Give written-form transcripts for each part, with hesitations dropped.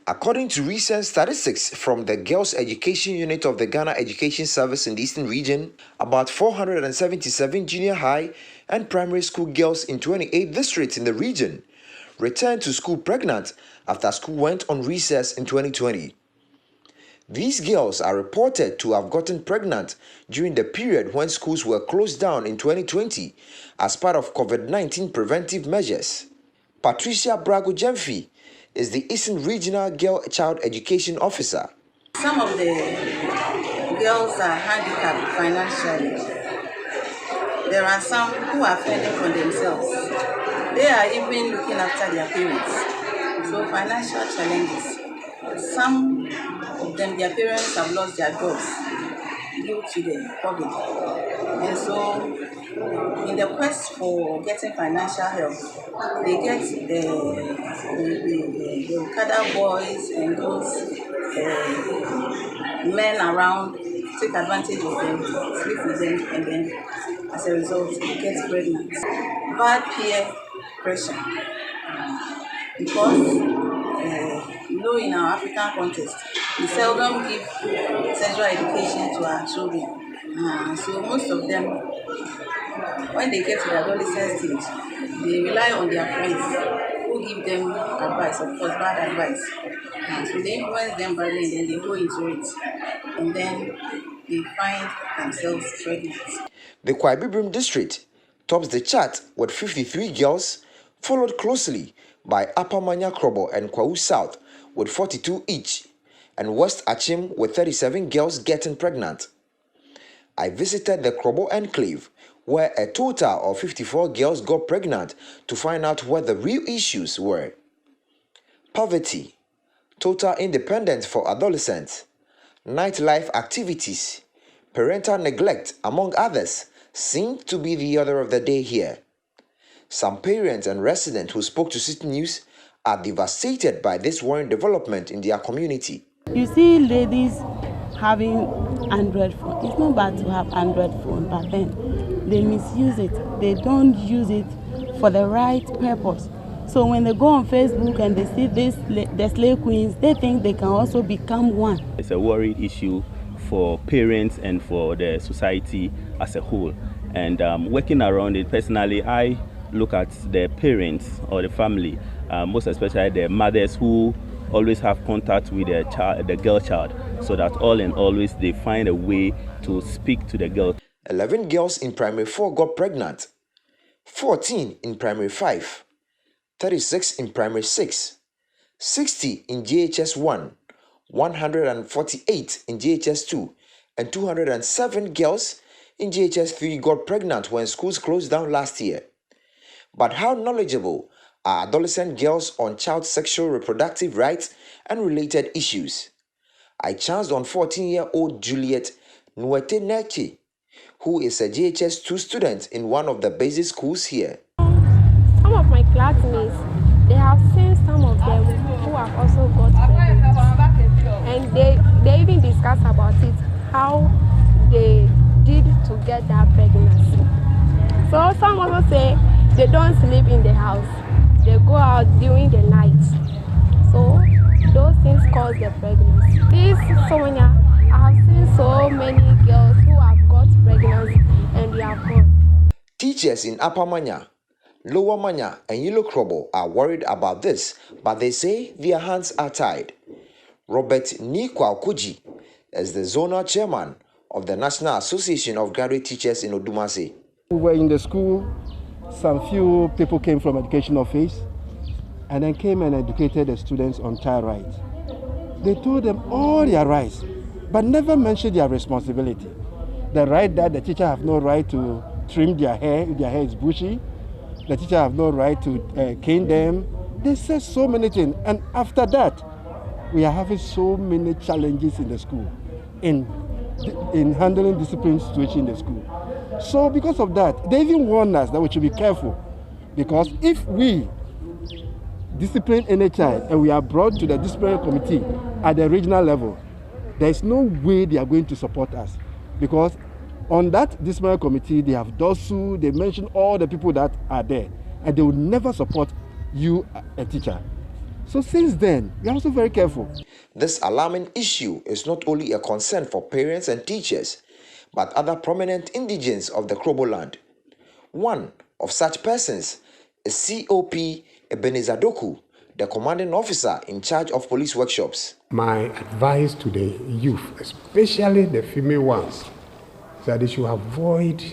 According to recent statistics from the Girls Education Unit of the Ghana Education Service in the Eastern Region, about 477 junior high and primary school girls in 28 districts in the region returned to school pregnant after school went on recess in 2020. These girls are reported to have gotten pregnant during the period when schools were closed down in 2020 as part of COVID-19 preventive measures. Patricia Brago-Jemfi is the Eastern Regional Girl Child Education Officer. Some of the girls are handicapped financially. There are some who are fending for themselves. They are even looking after their parents. So financial challenges. Some of them, their parents have lost their jobs due to the COVID. And so in the quest for getting financial help, they get the Okada boys and those men around take advantage of them, sleep with them, and then as a result, they get pregnant. Bad peer pressure, because in our African context, we seldom give sexual education to our children. So most of them, when they get to the adolescent stage, they rely on their friends who give them advice, of course, bad advice. So they influence them badly, and then they go into it. And then they find themselves pregnant. The Kwai-Bibrim district tops the chart with 53 girls, followed closely by Upper Manya Krobo and Kwau South with 42 each, and West Achim with 37 girls getting pregnant. I visited the Krobo enclave, where a total of 54 girls got pregnant, to find out what the real issues were. Poverty, total independence for adolescents, nightlife activities, parental neglect, among others, seemed to be the order of the day here. Some parents and residents who spoke to Citi News are devastated by this worrying development in their community. You see ladies having Android phone. It's not bad to have Android phone, but then they misuse it. They don't use it for the right purpose. So when they go on Facebook and they see the slave queens, they think they can also become one. It's a worried issue for parents and for the society as a whole. And working around it, personally, I look at the parents or the family, most especially the mothers who always have contact with the girl child, so that all and always they find a way to speak to the girl. 11 girls in primary 4 got pregnant, 14 in primary 5, 36 in primary 6, 60 in JHS 1, 148 in JHS 2, and 207 girls in JHS 3 got pregnant when schools closed down last year. But how knowledgeable are adolescent girls on child sexual reproductive rights and related issues? I chanced on 14-year-old Juliet Nwete Neche, who is a JHS 2 student in one of the basic schools here. Some of my classmates, they have seen some of them who have also got pregnant. And they even discuss about it, how they did to get that pregnancy. So some also say they don't sleep in the house. They go out during the night. So those things cause the pregnancy. I have seen so many girls who have got pregnancy and they have gone. Teachers in Upper Manya, Lower Manya, and Yellow Krobo are worried about this, but they say their hands are tied. Robert Nikwa Kuji is the zonal chairman of the National Association of Graduate Teachers in Odumase. We were in the school. Some few people came from education office and then came and educated the students on child rights. They told them all their rights, but never mentioned their responsibility. The right that the teacher have no right to trim their hair if their hair is bushy. The teacher have no right to cane them. They said so many things. And after that, we are having so many challenges in the school in handling discipline situation in the school. So because of that, they even warned us that we should be careful, because if we discipline any child and we are brought to the disciplinary committee at the regional level, there is no way they are going to support us, because on that disciplinary committee they have DOSU, they mention all the people that are there, and they will never support you, a teacher. So since then, we are also very careful. This alarming issue is not only a concern for parents and teachers, but other prominent indigents of the Krobo land. One of such persons is COP Ebenezer Doku, the commanding officer in charge of police workshops. My advice to the youth, especially the female ones, is that they should avoid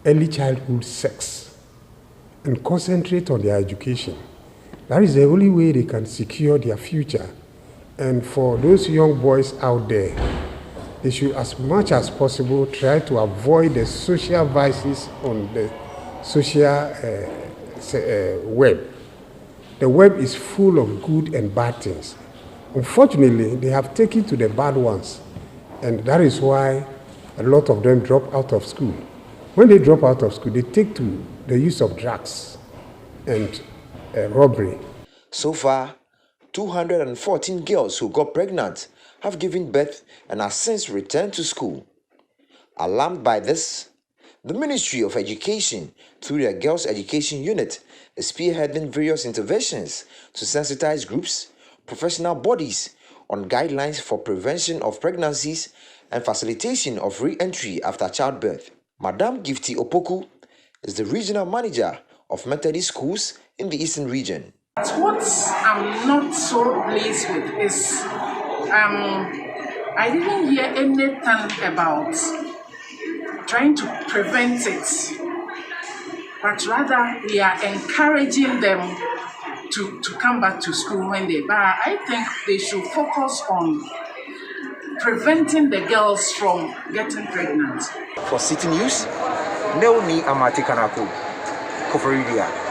early childhood sex and concentrate on their education. That is the only way they can secure their future. And for those young boys out there, they should, as much as possible, try to avoid the social vices on the social web. The web is full of good and bad things. Unfortunately, they have taken to the bad ones, and that is why a lot of them drop out of school. When they drop out of school, they take to the use of drugs and robbery. So far, 214 girls who got pregnant have given birth and have since returned to school. Alarmed by this, the Ministry of Education, through their Girls Education Unit, is spearheading various interventions to sensitize groups, professional bodies on guidelines for prevention of pregnancies and facilitation of re-entry after childbirth. Madam Gifty Opoku is the regional manager of Methodist schools in the Eastern region. What I'm not so pleased with is I didn't hear anything about trying to prevent it, but rather we are encouraging them to come back to school when they buy. I think they should focus on preventing the girls from getting pregnant. For Citi News, Neoni Amati Kanako, Koforidua.